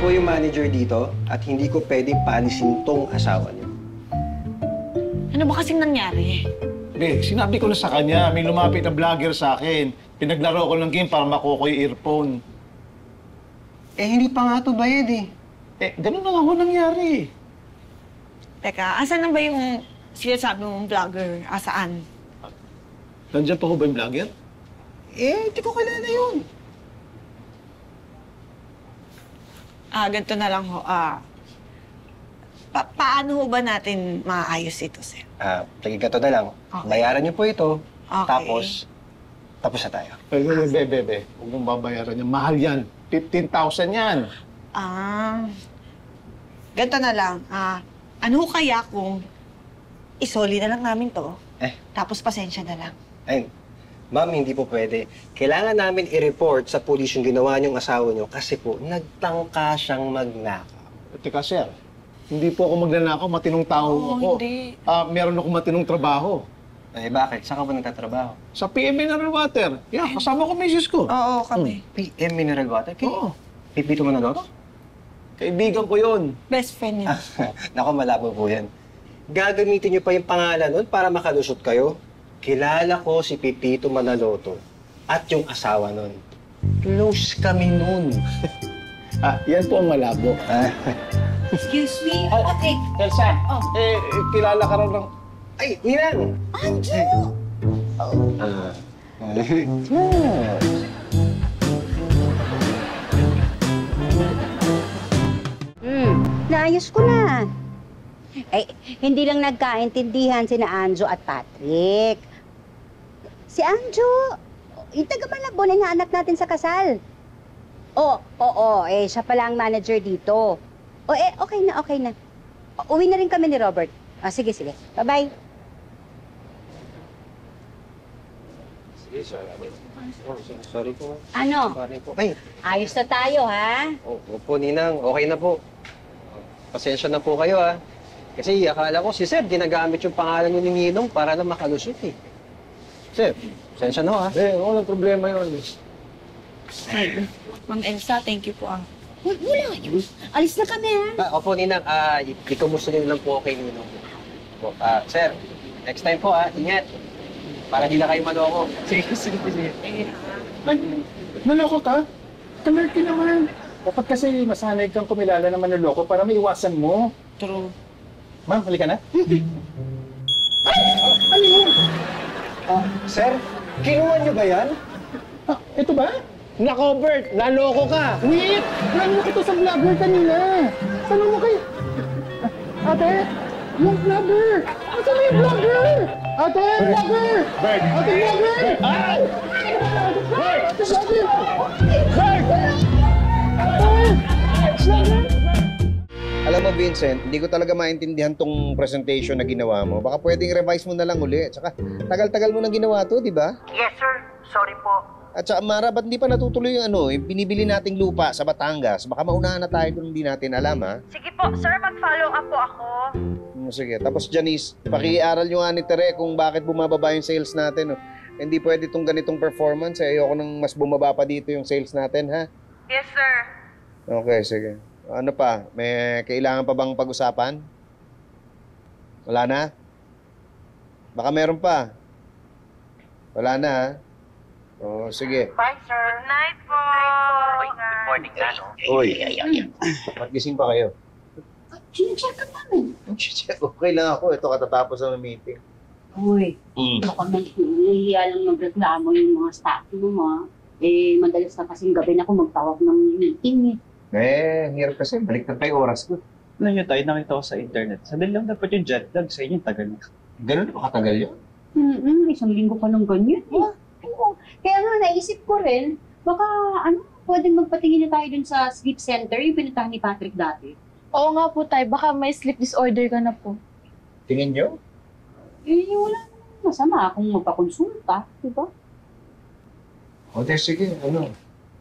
po yung manager dito at hindi ko pwedeng paalisin tong asawa niyo. Ano ba kasing nangyari? Be, sinabi ko na sa kanya, may lumapit na vlogger sa akin. Pinaglaro ko ng game para makuha ko yung earphone. Eh, hindi pa nga ito bayad eh. Eh, ganun na nga ho nangyari. Teka, asan na ba yung sinasabi mong vlogger? Asaan? Nandiyan pa ho ba yung vlogger? Eh, hindi ko kilala yun. Ganito na lang ho. Paano ho ba natin maayos ito, sir? Lagi ka na lang. Okay. Bayaran niyo po ito. Okay. Tapos na tayo. Bebe, huwag mong babayaran yan. Mahal yan. 15,000 yan. Ganito na lang. Ano kaya kung isoli na lang namin to? Tapos pasensya na lang. Ay, ma'am, hindi po pwede. Kailangan namin i-report sa pulis yung ginawa niyong asawa niyo kasi po, nagtangka siyang magnakaw. Teka, sir. Hindi po ako magnanakaw. Matinong tao ako. Hindi. Meron ako matinong trabaho. Eh, bakit? Saan ka ba nagtatrabaho? Sa PM Mineral Water. Yeah, kasama ko misis ko. Oo, kami. PM Mineral Water? Oo. Pipito mo na loto? Kaibigan ko yun. Best friend niya. Naku, malabo po yan. Gagamitin niyo pa yung pangalan nun para makalusot kayo. Kilala ko si Pipito Manaloto at yung asawa nun. Close kami nun. Yan po ang malabo. Excuse me? Okay. Elsa, kilala ka raw ng... Ay, Ninang! Anjo! Naayos ko na. Eh, hindi lang nagkaintindihan sina Anjo at Patrick. Si Anjo, yung taga-Malabon ay naanak natin sa kasal. Oo, siya pala ang manager dito. Okay na. Uwi na rin kami ni Robert. Sige. Bye-bye. Sorry po. Ano? Sorry po. Ay, Ayos na tayo, ha? opo, Ninang. Okay na po. Pasensya na po kayo, ha. Kasi akala ko si Sir, ginagamit yung pangalan niyo ni Ninong para lang makalusot, eh. Sir, pasensya na, ha. Walang problema yun. Ay, Ma'am Elsa, thank you po. Wala yun. Alis na kami, ha? Opo, Ninang. Ikumusta niyo lang po kay Ninong. Po, Sir, next time po, ha. Ingat. Para di na kayo maloko. Sige. Naloko ka? Talerki naman. Dapat kasi masanay kang kumilala ng manloloko para maiwasan mo. True. Ma'am, halika na. Sir, kinuha niyo ba yan? Ito ba? Nako, Bert! Naloko ka! Wait! Naloko to sa vlogger kanina. Tanong mo kay... Ate, yung vlogger! Ate, yung vlogger! Ate, vlogger! Bert! Ate, vlogger! Ay! Bert! Ate, vlogger! Bert! Alam mo, Vincent, hindi ko talaga maintindihan tong presentation na ginawa mo. Baka pwedeng revise mo na lang uli. Tsaka, tagal-tagal mo nang ginawa to, di ba? Yes, sir. Sorry po. At saka, Mara, ba't hindi pa natutuloy yung yung binibili nating lupa sa Batangas? Baka maunahan na tayo kung hindi natin alam, ha? Sige po, sir. Mag-follow up po ako. Sige. Tapos, Janice, pakiaral nyo nga ni Tere kung bakit bumababa yung sales natin. Hindi pwede itong ganitong performance. Ayoko nang mas bumaba pa dito yung sales natin, ha? Yes, sir. Okay, sige. Ano pa? May kailangan pa bang pag-usapan? Wala na? Baka meron pa. Wala na, ha? Sige. Bye, sir. Good night po. Good morning na, no? Uy, ba't gising pa kayo? Chinecheck ka namin. Okay lang ako. Ito katatapos ng meeting. Uy, baka nahihiya lang magreklamo yung mga staff mo, ha? Madalas na kasing gabi na ako magtawag ng meeting, Hirap kasi. Baliktad pa yung oras ko. Alam niyo tayo, nakita ko sa internet. Sandali lang dapat yung jet lag sa inyo, tagal na. Ganun ba katagal yun? Isang linggo pa ng ganyan, Oo. Kaya nga, naisip ko rin, baka, pwedeng magpatingin na tayo dun sa sleep center, yung pinuntahan ni Patrick dati. Oo nga po tayo, baka may sleep disorder ka na po. Tingin nyo? Wala namang masama kung magpakonsulta, di ba? Sige.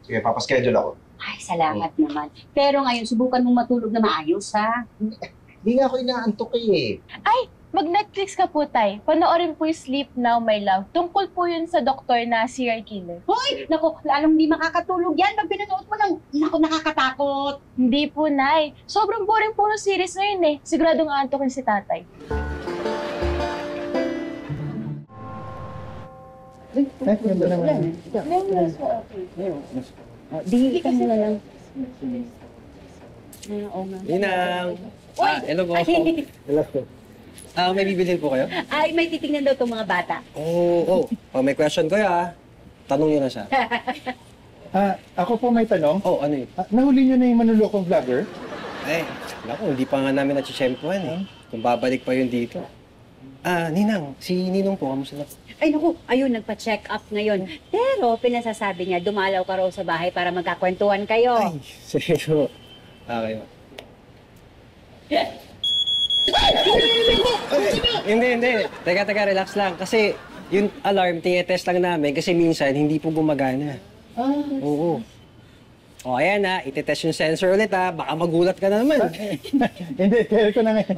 Sige, papaschedule ako. Ay, salamat naman. Pero ngayon, subukan mong matulog na maayos, ha? Hindi nga ako inaantok eh. Mag-Netflix ka po, Tay. Panoorin po yung Sleep Now, My Love. Tungkol po yun sa doktor na serial killer. Hoy! Naku, lalong di makakatulog yan pag pinanood mo ng, naku, nakakatakot. Hindi po, Nay. Sobrang boring po ng series na yun eh. Siguradong aantokin si Tatay. Ganda naman. Di ka muna lang. Oo nga. Ninang! Hello po. Hello po. May bibilhin po kayo? Ay, may titingnan daw itong mga bata. Oo. Pag may question kayo tanong niyo na siya. Ako po may tanong. Ano yun? Nahuli niyo na yung manulokong vlogger? Naku, hindi pa nga namin natsitsyempohan eh. Kung babalik pa yun dito. Ninang, si Ninong po, kamusta na? Ay, naku, ayun, nagpa-check up ngayon. Pero, pinasasabi niya, dumalaw ka raw sa bahay para magkakwentuhan kayo. Sige po. Okay. Hindi. Teka, relax lang. Kasi yung alarm, tinetest lang namin kasi minsan hindi po gumagana. Oo. Ayan itetest yung sensor ulit baka magulat ka na naman. Hindi, kaya ko na ngayon.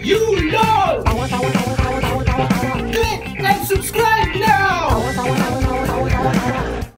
You know